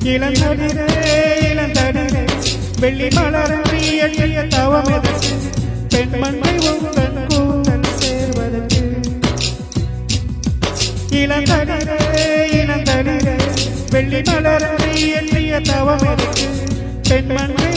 இளந்தடிரே இளந்தடிரே வெள்ளி மலரன்றி எண்ணிய தவமெதற்கு பெண்மண்ணை உங்கள் கூந்தல் சேர்வதற்கு இளந்தடிரே இளந்தடிரே வெள்ளி மலரன்றி எண்ணிய தவமெதற்கு பெண்மண்ணை